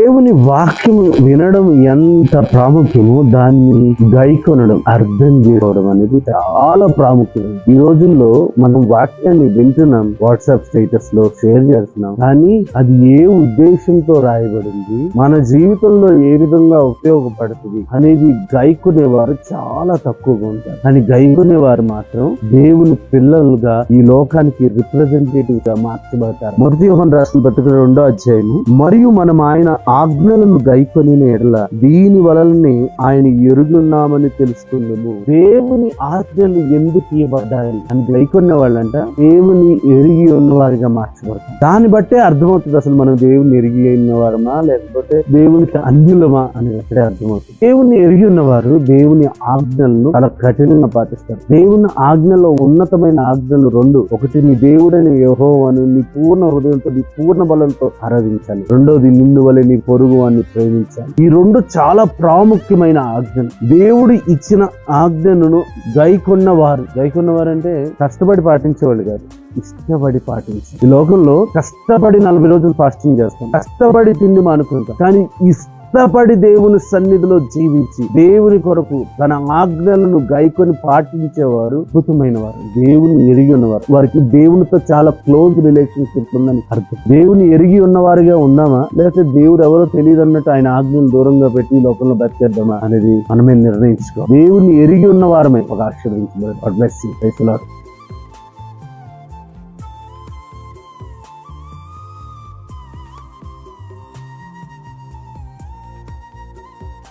దేవుని వాక్యం వినడం ఎంత ప్రాముఖ్యమో దాన్ని గైకొనడం, అర్థం చేసుకోవడం అనేది చాలా ప్రాముఖ్యం. ఈ రోజుల్లో మనం వాక్యాన్ని వింటున్నాం, వాట్సాప్ స్టేటస్ లో షేర్ చేస్తున్నాం, కానీ అది ఏ ఉద్దేశంతో రాయబడింది, మన జీవితంలో ఏ విధంగా ఉపయోగపడుతుంది అనేది గైకొనేవారు చాలా తక్కువగా ఉంటారు. కానీ గైకొనేవారు మాత్రం దేవుని పిల్లలుగా ఈ లోకానికి రిప్రజెంటేటివ్ గా మార్చబడతారు. మొదటి యోహాను రాసిన పత్రిక 2వ అధ్యాయము, మరియు మనం ఆయన ఆజ్ఞలను గైకొని ఎడల దీని వలనే ఆయన ఎరుగున్నామని తెలుసుకుందాము. దేవుని ఆజ్ఞలు ఎందుకు ఇవ్వబడ్డాయి అని గైకొన్న వాళ్ళంట దేవుని ఎరిగి ఉన్నవారిగా మార్చబడతాం. దాన్ని బట్టే అర్థమవుతుంది అసలు మనం దేవుని ఎరిగి ఉన్నవారమా లేకపోతే దేవునికి అన్యులమా అని అక్కడే అర్థమవుతుంది. దేవుని ఎరిగి ఉన్నవారు దేవుని ఆజ్ఞలను చాలా కఠినంగా పాటిస్తారు. దేవుని ఆజ్ఞలో ఉన్నతమైన ఆజ్ఞలు 2. ఒకటి, నీ దేవుడని యెహోవాను నీ పూర్ణ హృదయంతో నీ పూర్ణ బలంతో ఆరాధించాలి. రెండోది, నిన్ను వలె నీ పొరుగు వారిని ప్రేమించాలి. ఈ 2 చాలా ప్రాముఖ్యమైన ఆజ్ఞలు. దేవుడు ఇచ్చిన ఆజ్ఞలను గైకొన్నవారు అంటే కష్టపడి పాటించేవాళ్ళు కాదు, ఇష్టపడి పాటించాలి. ఈ లోకంలో కష్టపడి 40 రోజులు ఫాస్టింగ్ చేస్తాం, కష్టపడి తిండి మానుకుంటాం, కానీ ఇష్టపడి దేవుని సన్నిధిలో జీవించి దేవుని కొరకు తన ఆజ్ఞలను గైకొని పాటించేవారు అద్భుతమైన వారు, దేవుని ఎరిగి ఉన్నవారు. వారికి దేవునితో చాలా క్లోజ్ రిలేషన్షిప్ ఉందని అర్థం. దేవుని ఎరిగి ఉన్నవారిగా ఉన్నామా లేకపోతే దేవుడు ఎవరో తెలియదు అన్నట్టు ఆయన ఆజ్ఞలు దూరంగా పెట్టి ఈ లోకంలో బతికేద్దామా అనేది మనమే నిర్ణయించుకో. దేవుని ఎరిగి ఉన్నవారమే ఒక ఆశీర్వదించబడి.